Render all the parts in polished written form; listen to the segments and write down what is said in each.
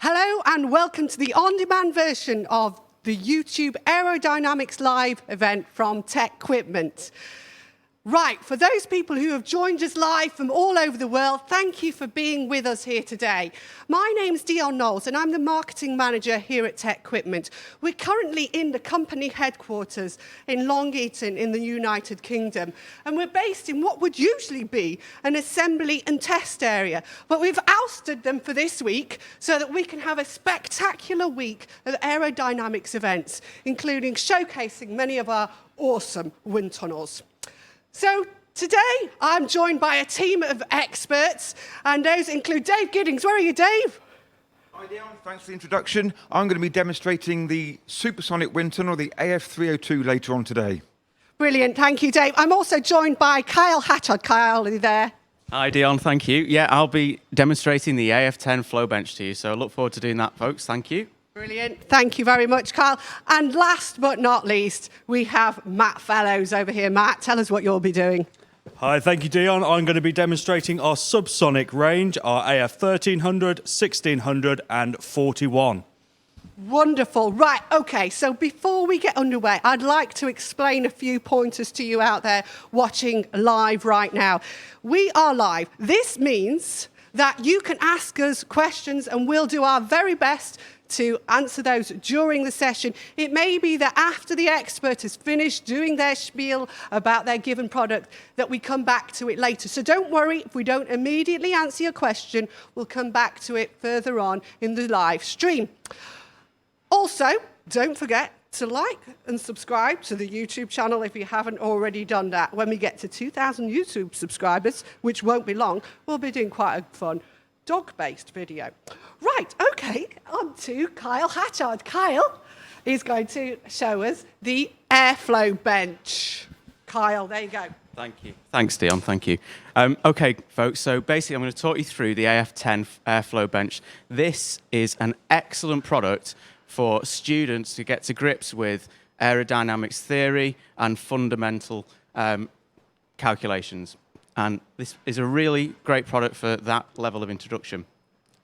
Hello and welcome to the on-demand version of the YouTube Aerodynamics Live event from TecQuipment. Right, for those people who have joined us live from all over the world, thank you for being with us here today. My name's Dion Knowles and I'm the marketing manager here at TecQuipment. We're currently in the company headquarters in Long Eaton in the United Kingdom, and we're based in what would usually be an assembly and test area, but we've ousted them for this week so that we can have a spectacular week of aerodynamics events, including showcasing many of our awesome wind tunnels. So today, I'm joined by a team of experts, and those include Dave Giddings. Where are you, Dave? Hi, Dion. Thanks for the introduction. I'm going to be demonstrating the Supersonic Wind Tunnel, the AF302, later on today. Brilliant. Thank you, Dave. I'm also joined by Kyle Hatchard. Kyle, are you there? Hi, Dion. Thank you. Yeah, I'll be demonstrating the AF10 flow bench to you, so I look forward to doing that, folks. Thank you. Brilliant. Thank you very much, Kyle. And last but not least, we have Matt Fellows over here. Matt, tell us what you'll be doing. Hi, thank you, Dion. I'm going to be demonstrating our subsonic range, our AF1300, 1600 and 41. Wonderful. Right, okay, so before we get underway, I'd like to explain a few pointers to you out there watching live right now. We are live. This means that you can ask us questions and we'll do our very best to answer those during the session. It may be that after the expert has finished doing their spiel about their given product, that we come back to it later. So don't worry if we don't immediately answer your question. We'll come back to it further on in the live stream. Also, don't forget to like and subscribe to the YouTube channel if you haven't already done that. When we get to 2,000 YouTube subscribers, which won't be long, we'll be doing quite a fun dog-based video. Right, okay, on to Kyle Hatchard. Kyle is going to show us the airflow bench. Kyle, there you go. Thank you. Thanks, Dion. Thank you. Okay, folks, so basically I'm going to talk you through the AF10 airflow bench. This is an excellent product for students to get to grips with aerodynamics theory and fundamental calculations. And this is a really great product for that level of introduction.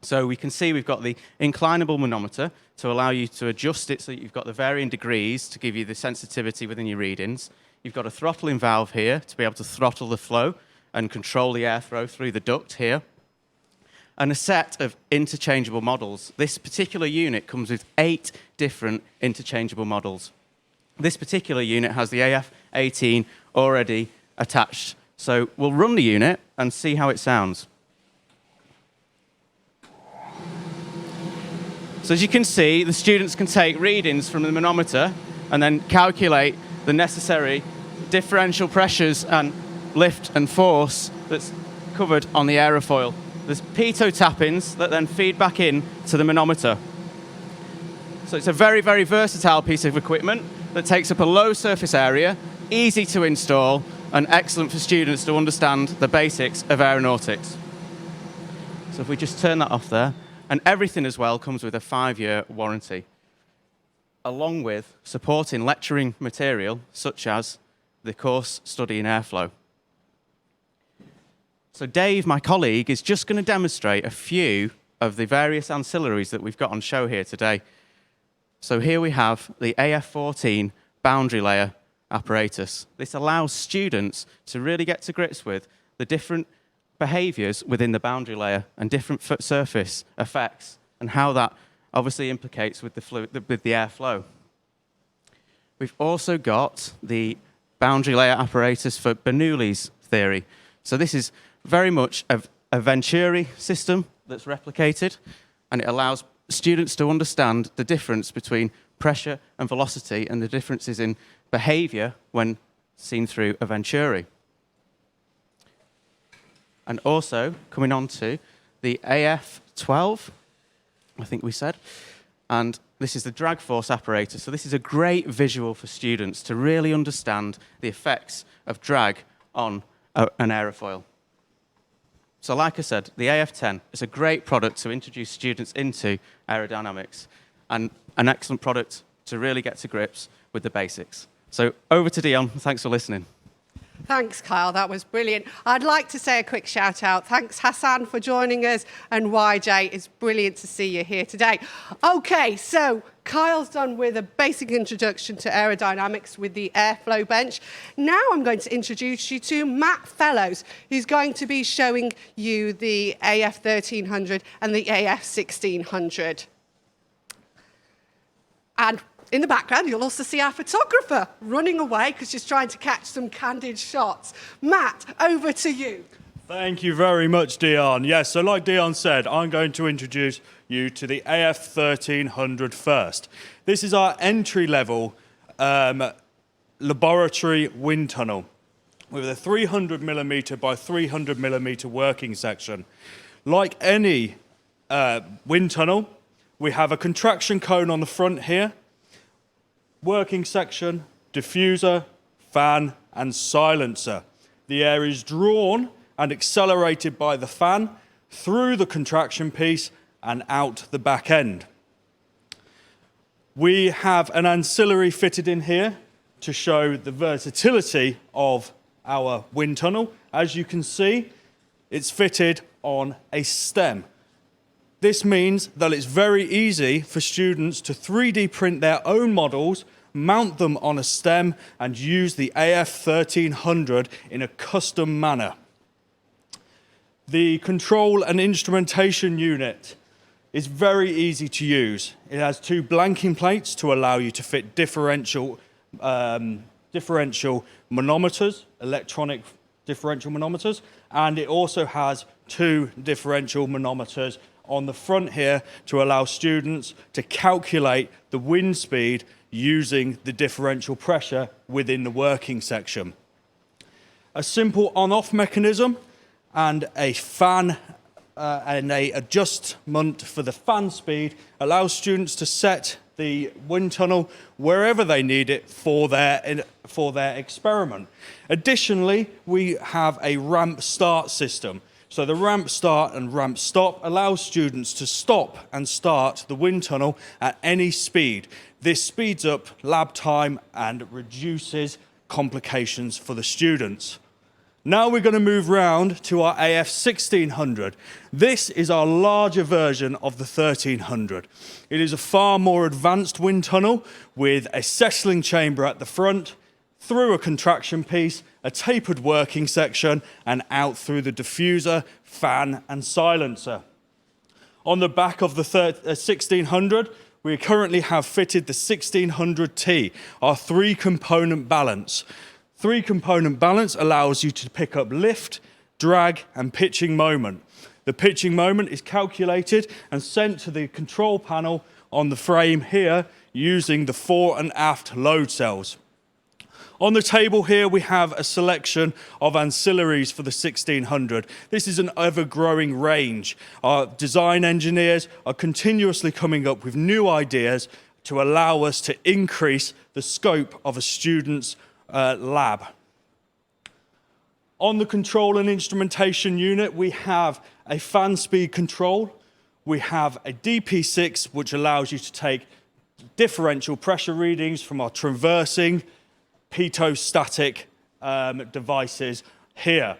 So we can see we've got the inclinable manometer to allow you to adjust it so that you've got the varying degrees to give you the sensitivity within your readings. You've got a throttling valve here to be able to throttle the flow and control the airflow through the duct here. And a set of interchangeable models. This particular unit comes with 8 different interchangeable models. This particular unit has the AF18 already attached. So we'll run the unit and see how it sounds. So as you can see, the students can take readings from the manometer and then calculate the necessary differential pressures and lift and force that's covered on the aerofoil. There's pitot tap-ins that then feed back in to the manometer. So it's a very, very versatile piece of equipment that takes up a low surface area, easy to install, and excellent for students to understand the basics of aeronautics. So if we just turn that off there, and everything as well comes with a 5-year warranty, along with supporting lecturing material such as the course study in airflow. So Dave, my colleague, is just going to demonstrate a few of the various ancillaries that we've got on show here today. So here we have the AF14 boundary layer apparatus. This allows students to really get to grips with the different behaviors within the boundary layer and different surface effects and how that obviously implicates with the airflow. We've also got the boundary layer apparatus for Bernoulli's theory. So this is very much a Venturi system that's replicated, and it allows students to understand the difference between pressure and velocity and the differences in behavior when seen through a Venturi. And also, coming on to the AF12, I think we said, and this is the drag force apparatus. So this is a great visual for students to really understand the effects of drag on an aerofoil. So like I said, the AF10 is a great product to introduce students into aerodynamics and an excellent product to really get to grips with the basics. So over to Dion. Thanks for listening. Thanks, Kyle. That was brilliant. I'd like to say a quick shout out. Thanks, Hassan, for joining us. And YJ, it's brilliant to see you here today. OK, so Kyle's done with a basic introduction to aerodynamics with the Airflow Bench. Now I'm going to introduce you to Matt Fellows, who's going to be showing you the AF1300 and the AF1600. And in the background, you'll also see our photographer running away because she's trying to catch some candid shots. Matt, over to you. Thank you very much, Dion. Yes, so like Dion said, I'm going to introduce you to the AF1300 first. This is our entry-level laboratory wind tunnel with a 300mm by 300mm working section. Like any wind tunnel, we have a contraction cone on the front here, working section, diffuser, fan, and silencer. The air is drawn and accelerated by the fan through the contraction piece and out the back end. We have an ancillary fitted in here to show the versatility of our wind tunnel. As you can see, it's fitted on a stem. This means that it's very easy for students to 3D print their own models, mount them on a stem, and use the AF1300 in a custom manner. The control and instrumentation unit is very easy to use. It has two blanking plates to allow you to fit differential manometers, electronic differential manometers, and it also has two differential manometers on the front here to allow students to calculate the wind speed using the differential pressure within the working section. A simple on-off mechanism and a fan and an adjustment for the fan speed allows students to set the wind tunnel wherever they need it for their experiment. Additionally, we have a ramp start system. So the ramp start and ramp stop allows students to stop and start the wind tunnel at any speed. This speeds up lab time and reduces complications for the students. Now we're going to move round to our AF1600. This is our larger version of the 1300. It is a far more advanced wind tunnel with a settling chamber at the front, through a contraction piece, a tapered working section, and out through the diffuser, fan, and silencer. On the back of the 1600, we currently have fitted the 1600T, our three-component balance. Three-component balance allows you to pick up lift, drag, and pitching moment. The pitching moment is calculated and sent to the control panel on the frame here using the fore and aft load cells. On the table here, we have a selection of ancillaries for the 1600. This is an ever-growing range. Our design engineers are continuously coming up with new ideas to allow us to increase the scope of a student's lab. On the control and instrumentation unit, we have a fan speed control. We have a DP6, which allows you to take differential pressure readings from our traversing pitot-static devices here.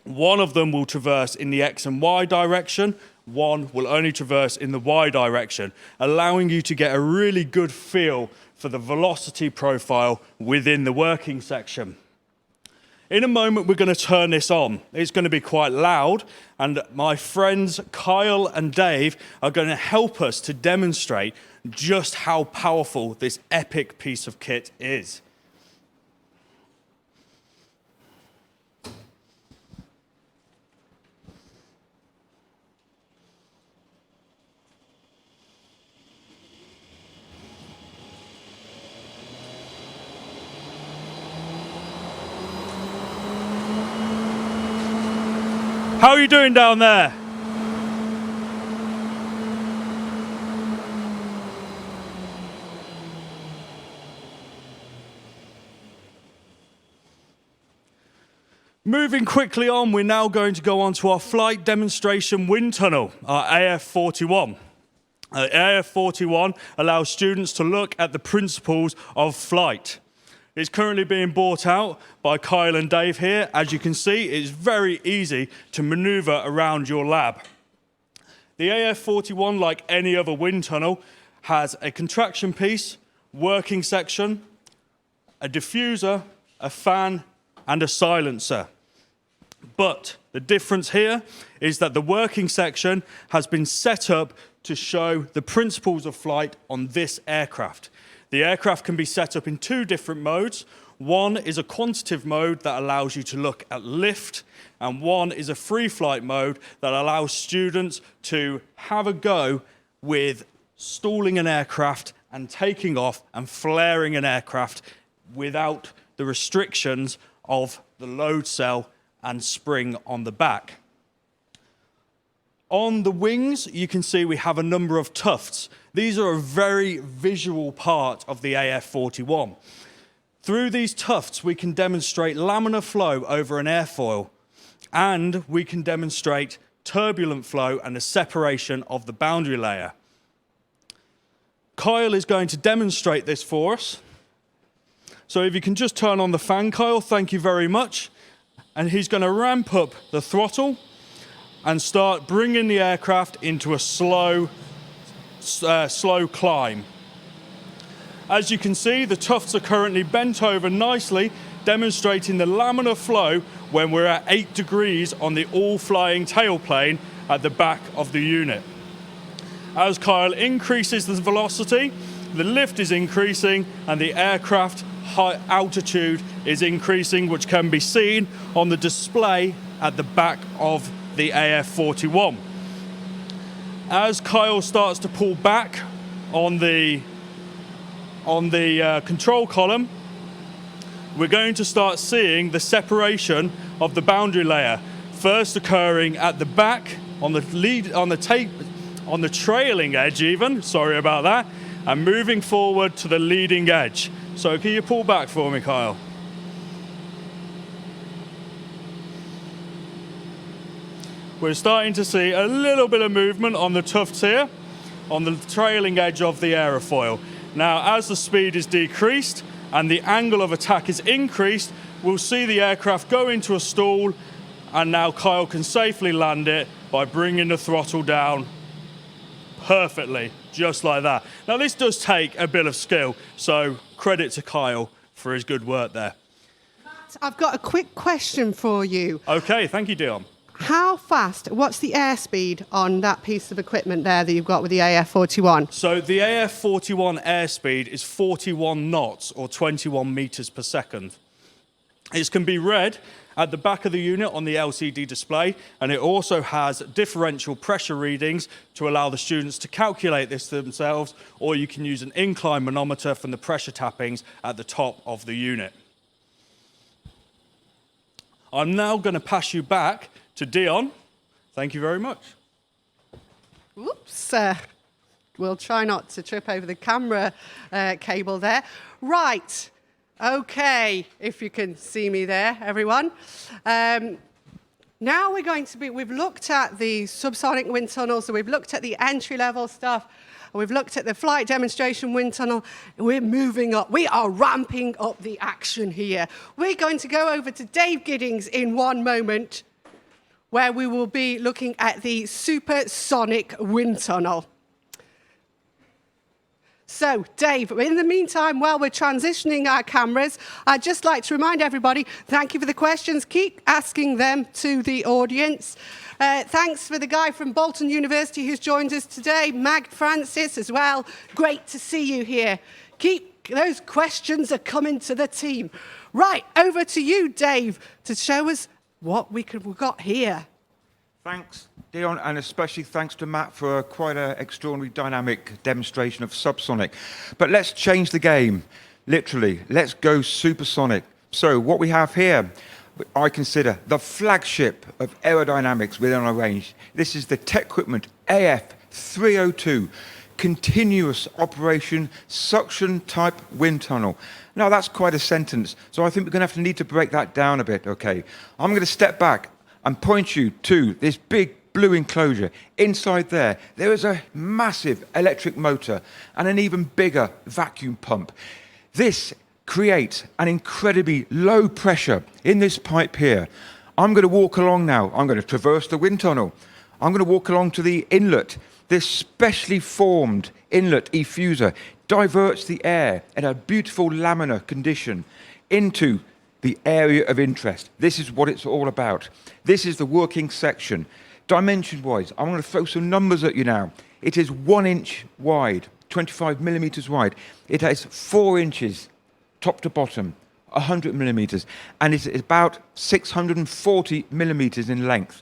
One of them will traverse in the X and Y direction, one will only traverse in the Y direction, allowing you to get a really good feel for the velocity profile within the working section. In a moment, we're going to turn this on. It's going to be quite loud, and my friends Kyle and Dave are going to help us to demonstrate just how powerful this epic piece of kit is. How are you doing down there? Moving quickly on, we're now going to go on to our flight demonstration wind tunnel, our AF41. AF41 allows students to look at the principles of flight. is currently being bought out by Kyle and Dave here. As you can see, it's very easy to maneuver around your lab. The AF41, like any other wind tunnel, has a contraction piece, working section, a diffuser, a fan, and a silencer. But the difference here is that the working section has been set up to show the principles of flight on this aircraft. The aircraft can be set up in two different modes. One is a quantitative mode that allows you to look at lift, and one is a free flight mode that allows students to have a go with stalling an aircraft and taking off and flaring an aircraft without the restrictions of the load cell and spring on the back. On the wings, you can see we have a number of tufts. These are a very visual part of the AF41. Through these tufts, we can demonstrate laminar flow over an airfoil, and we can demonstrate turbulent flow and the separation of the boundary layer. Kyle is going to demonstrate this for us. So if you can just turn on the fan, Kyle, thank you very much. And he's going to ramp up the throttle and start bringing the aircraft into a slow climb. As you can see, the tufts are currently bent over nicely, demonstrating the laminar flow when we're at 8 degrees on the all-flying tailplane at the back of the unit. As Kyle increases the velocity, the lift is increasing and the aircraft high altitude is increasing, which can be seen on the display at the back of the AF41. As Kyle starts to pull back on the control column, we're going to start seeing the separation of the boundary layer, first occurring at the back on the trailing edge even, sorry about that, and moving forward to the leading edge. So can you pull back for me, Kyle? We're starting to see a little bit of movement on the tufts here, on the trailing edge of the aerofoil. Now, as the speed is decreased and the angle of attack is increased, we'll see the aircraft go into a stall, and now Kyle can safely land it by bringing the throttle down perfectly, just like that. Now, this does take a bit of skill, so credit to Kyle for his good work there. I've got a quick question for you. Okay, thank you, Dion. How fast, what's the airspeed on that piece of equipment there that you've got with the AF41? So the AF41 airspeed is 41 knots or 21 meters per second. It can be read at the back of the unit on the LCD display, and it also has differential pressure readings to allow the students to calculate this themselves, or you can use an incline manometer from the pressure tappings at the top of the unit. I'm now going to pass you back to Dion. Thank you very much. Oops. We'll try not to trip over the camera cable there. Right. Okay, if you can see me there, everyone. Now we're going to we've looked at the subsonic wind tunnel, so we've looked at the entry-level stuff, and we've looked at the flight demonstration wind tunnel, and we're moving up. We are ramping up the action here. We're going to go over to Dave Giddings in one moment, where we will be looking at the supersonic wind tunnel. So, Dave, in the meantime, while we're transitioning our cameras, I'd just like to remind everybody, thank you for the questions. Keep asking them to the audience. Thanks for the guy from Bolton University who's joined us today, Mag Francis as well. Great to see you here. Keep those questions are coming to the team. Right, over to you, Dave, to show us what we've got here. Thanks, Dion, and especially thanks to Matt for quite an extraordinary dynamic demonstration of subsonic. But let's change the game, literally. Let's go supersonic. So what we have here, I consider the flagship of aerodynamics within our range. This is the TecQuipment AF302 continuous operation suction type wind tunnel. Now that's quite a sentence, so I think we're going to need to break that down a bit, okay? I'm going to step back and point you to this big blue enclosure. Inside there is a massive electric motor and an even bigger vacuum pump. This create an incredibly low pressure in this pipe here. I'm going to walk along now. I'm going to traverse the wind tunnel. I'm going to walk along to the inlet. This specially formed inlet effuser diverts the air in a beautiful laminar condition into the area of interest. This is what it's all about. This is the working section. Dimension-wise, I'm going to throw some numbers at you now. It is 1 inch wide, 25 millimeters wide. It has 4 inches top to bottom, 100 millimeters, and it's about 640 millimeters in length.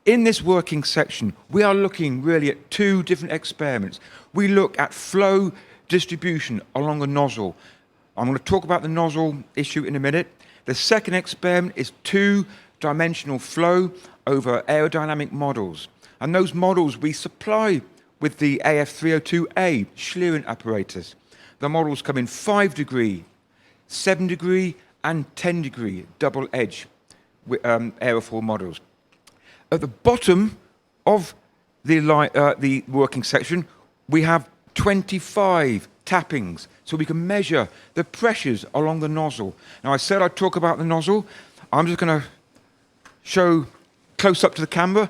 In this working section, we are looking really at 2 different experiments. We look at flow distribution along a nozzle. I'm going to talk about the nozzle issue in a minute. The second experiment is 2-dimensional flow over aerodynamic models. And those models we supply with the AF302A Schlieren apparatus. The models come in 5 degree, 7 degree, and 10 degree double edge aerofoil models. At the bottom of the working section, we have 25 tappings, so we can measure the pressures along the nozzle. Now, I said I'd talk about the nozzle. I'm just going to show close up to the camera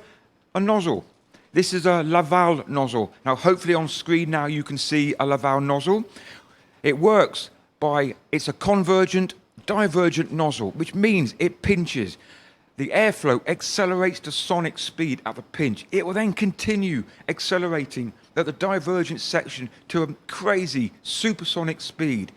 a nozzle. This is a Laval nozzle. Now, hopefully on screen now you can see a Laval nozzle. It works by, it's a convergent, divergent nozzle, which means it pinches. The airflow accelerates to sonic speed at the pinch. It will then continue accelerating at the divergent section to a crazy supersonic speed.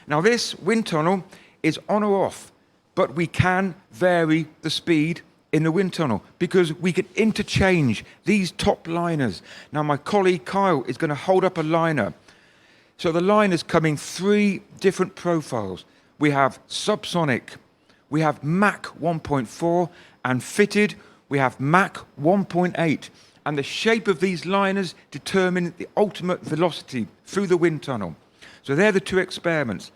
Now, this wind tunnel is on or off, but we can vary the speed in the wind tunnel because we can interchange these top liners. Now, my colleague Kyle is going to hold up a liner. So the liners come in 3 different profiles. We have subsonic, we have Mach 1.4, and fitted, we have Mach 1.8. And the shape of these liners determine the ultimate velocity through the wind tunnel. So they're the 2 experiments.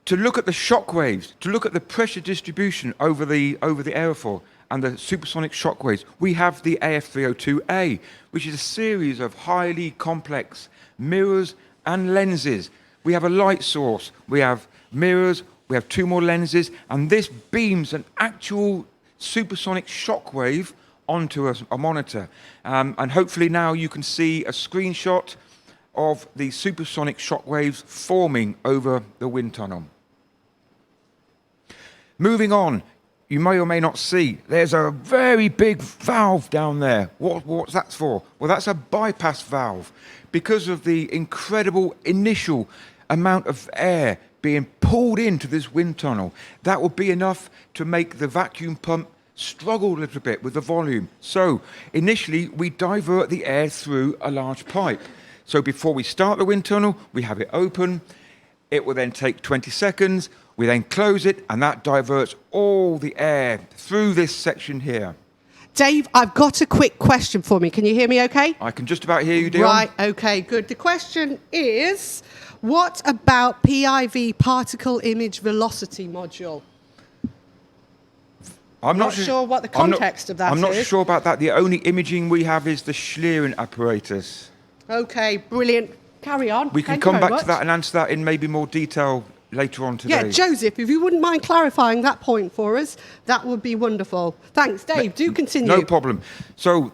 To look at the shock waves, to look at the pressure distribution over the aerofoil and the supersonic shock waves, we have the AF302A, which is a series of highly complex mirrors and lenses. We have a light source, we have mirrors, we have 2 more lenses, and this beams an actual supersonic shock wave onto a monitor. And hopefully now you can see a screenshot of the supersonic shock waves forming over the wind tunnel. Moving on, you may or may not see, there's a very big valve down there. What's that for? Well, that's a bypass valve. Because of the incredible initial amount of air being pulled into this wind tunnel, that will be enough to make the vacuum pump struggle a little bit with the volume. So initially, we divert the air through a large pipe. So before we start the wind tunnel, we have it open. It will then take 20 seconds. We then close it, and that diverts all the air through this section here. Dave, I've got a quick question for me. Can you hear me okay? I can just about hear you, Dion. Right, okay, good. The question is, what about PIV, particle image velocity module? I'm not sure what the context of that I'm not is. sure about that. The only imaging we have is the Schlieren apparatus. Okay, brilliant. Carry on. We can Thank you come very back to much. that and answer that in maybe more detail later on today. Yeah, Joseph, if you wouldn't mind clarifying that point for us, that would be wonderful. Thanks, Dave. Do continue. No problem. So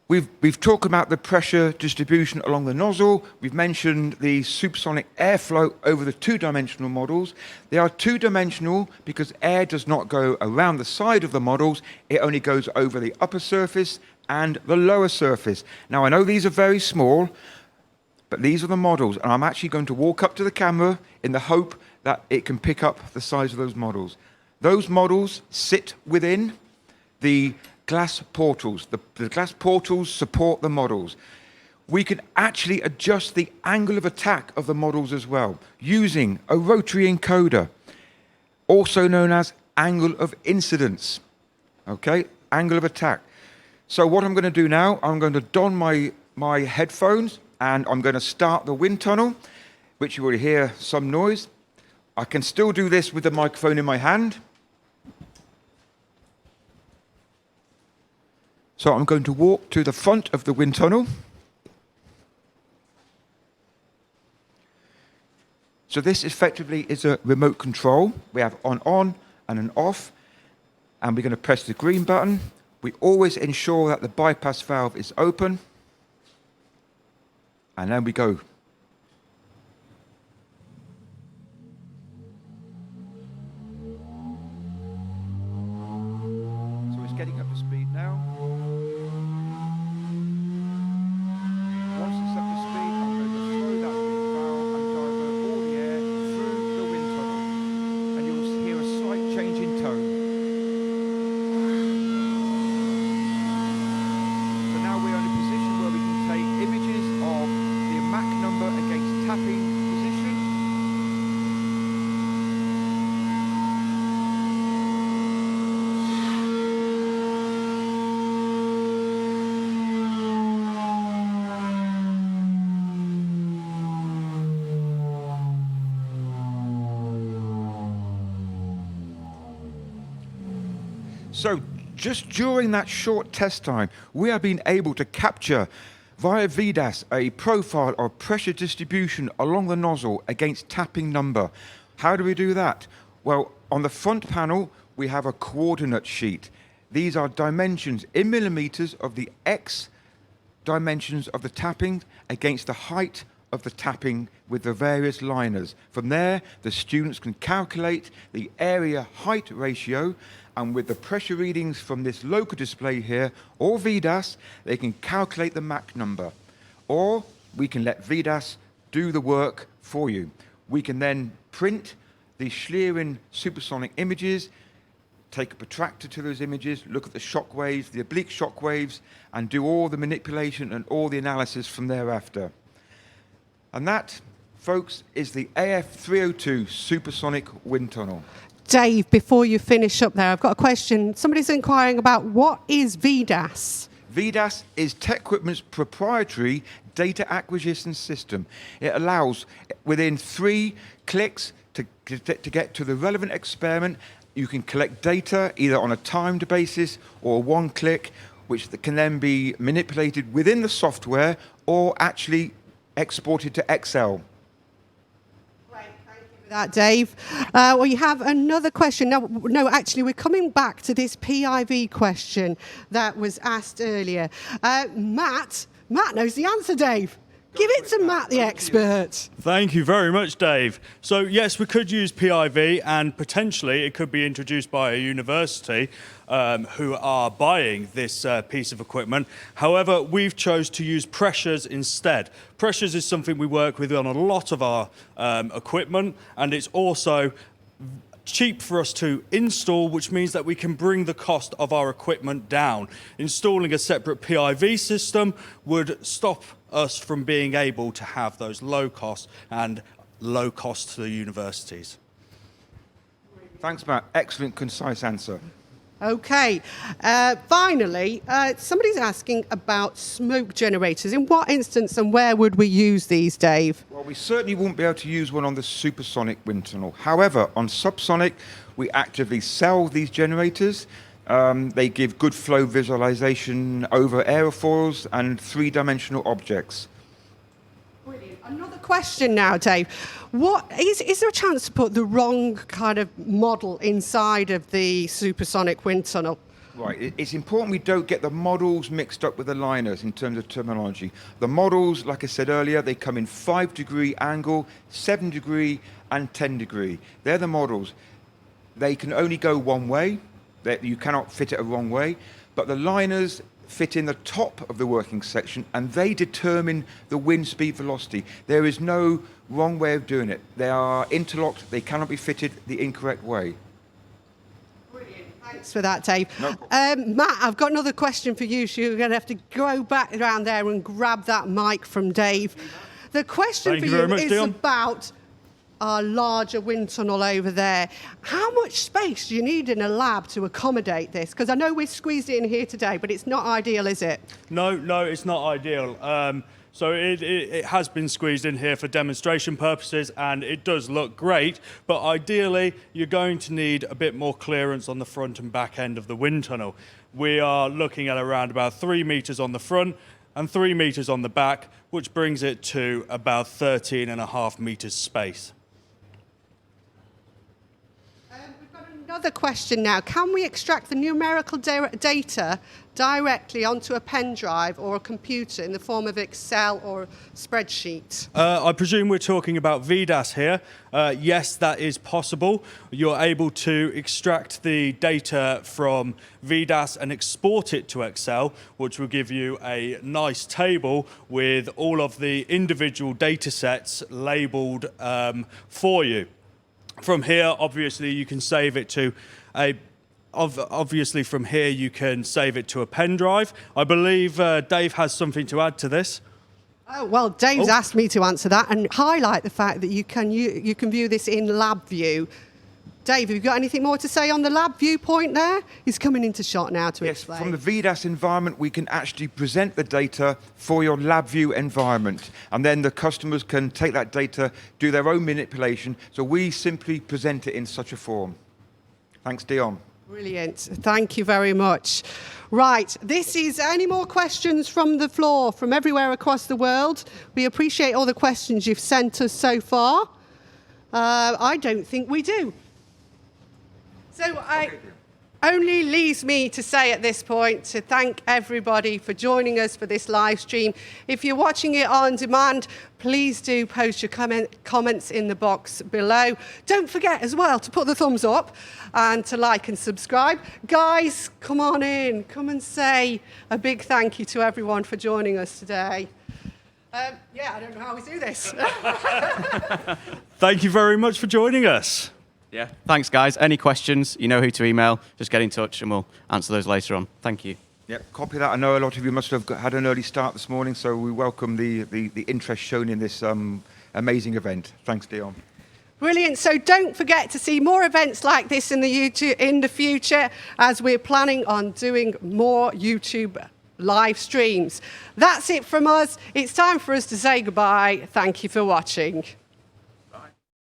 we've talked about the pressure distribution along the nozzle. We've mentioned the supersonic airflow over the 2-dimensional models. They are 2-dimensional because air does not go around the side of the models. It only goes over the upper surface and the lower surface. Now, I know these are very small, but these are the models, and I'm actually going to walk up to the camera in the hope that it can pick up the size of those models. Those models sit within the glass portals. The glass portals support the models. We can actually adjust the angle of attack of the models as well, using a rotary encoder, also known as angle of incidence. Okay, angle of attack. So what I'm going to do now, I'm going to don my headphones, and I'm going to start the wind tunnel, which you will hear some noise. I can still do this with the microphone in my hand. So I'm going to walk to the front of the wind tunnel. So this effectively is a remote control. We have on and an off, and we're going to press the green button. We always ensure that the bypass valve is open, and then we go. So it's getting up to speed now. Once it's up to speed, I'm going to throw that big valve and divert all the air through the wind tunnel. And you'll hear a slight change in tone. So now we're in a position where we can take images of the Mach number against tapping position. So just during that short test time, we have been able to capture via VDAS a profile of pressure distribution along the nozzle against tapping number. How do we do that? Well, on the front panel, we have a coordinate sheet. These are dimensions in millimeters of the X dimensions of the tapping against the height of the tapping with the various liners. From there, the students can calculate the area height ratio, and with the pressure readings from this local display here, or VDAS, they can calculate the Mach number. Or we can let VDAS do the work for you. We can then print the Schlieren supersonic images, take a protractor to those images, look at the shock waves, the oblique shock waves, and do all the manipulation and all the analysis from thereafter. And that, folks, is the AF302 Supersonic Wind Tunnel. Dave, before you finish up there, I've got a question. Somebody's inquiring about what is VDAS? VDAS is TecQuipment's proprietary data acquisition system. It allows, within 3 clicks, to get to the relevant experiment. You can collect data either on a timed basis or one click, which can then be manipulated within the software or actually exported to Excel. That, Dave. Well, you have another question. No, actually, we're coming back to this PIV question that was asked earlier. Matt knows the answer, Dave. Give it to Matt, the expert. Thank you very much, Dave. So yes, we could use PIV, and potentially it could be introduced by a university who are buying this piece of equipment. However, we've chose to use pressures instead. Pressures is something we work with on a lot of our equipment, and it's also cheap for us to install, which means that we can bring the cost of our equipment down. Installing a separate PIV system would stop us from being able to have those low costs and low cost to the universities. Thanks, Matt. Excellent, concise answer. Okay. Finally, somebody's asking about smoke generators. In what instance and where would we use these, Dave? Well, we certainly won't be able to use one on the supersonic wind tunnel. However, on subsonic, we actively sell these generators. They give good flow visualization over aerofoils and 3-dimensional objects. Brilliant. Another question now, Dave. Is there a chance to put the wrong kind of model inside of the supersonic wind tunnel? Right. It's important we don't get the models mixed up with the liners in terms of terminology. The models, like I said earlier, they come in 5-degree angle, 7-degree, and 10-degree. They're the models. They can only go one way. You cannot fit it a wrong way. But the liners fit in the top of the working section, and they determine the wind speed velocity. There is no wrong way of doing it. They are interlocked. They cannot be fitted the incorrect way. Brilliant. Thanks for that, Dave. No. Matt, I've got another question for you. So you're going to have to go back around there and grab that mic from Dave. The question for you is about our larger wind tunnel over there. How much space do you need in a lab to accommodate this? Because I know we're squeezed in here today, but it's not ideal, is it? No, it's not ideal. So it has been squeezed in here for demonstration purposes, and it does look great, but ideally you're going to need a bit more clearance on the front and back end of the wind tunnel. We are looking at around about 3 meters on the front and 3 meters on the back, which brings it to about 13.5 meters space. Another question now. Can we extract the numerical data directly onto a pen drive or a computer in the form of Excel or a spreadsheet? I presume we're talking about VDAS here. Yes, that is possible. You're able to extract the data from VDAS and export it to Excel, which will give you a nice table with all of the individual data sets labeled for you. From here, obviously, you can save it to Obviously, from here, you can save it to a pen drive. I believe Dave has something to add to this. Oh, well, Dave's asked me to answer that and highlight the fact that you can view this in lab view. Dave, have you got anything more to say on the lab viewpoint there? He's coming into shot now to explain. From the VDAS environment, we can actually present the data for your lab view environment. And then the customers can take that data, do their own manipulation. So we simply present it in such a form. Thanks, Dion. Brilliant. Thank you very much. Right, this is any more questions from the floor, from everywhere across the world? We appreciate all the questions you've sent us so far. I don't think we do. So it only leaves me to say at this point to thank everybody for joining us for this live stream. If you're watching it on demand, please do post your comments in the box below. Don't forget as well to put the thumbs up and to like and subscribe. Guys, come on in. Come and say a big thank you to everyone for joining us today. I don't know how we do this. Thank you very much for joining us. Yeah. Thanks, guys. Any questions, you know who to email. Just get in touch and we'll answer those later on. Thank you. Yep, copy that. I know a lot of you must have had an early start this morning, so we welcome the interest shown in this amazing event. Thanks, Dion. Brilliant. So don't forget to see more events like this in the future, as we're planning on doing more YouTube live streams. That's it from us. It's time for us to say goodbye. Thank you for watching.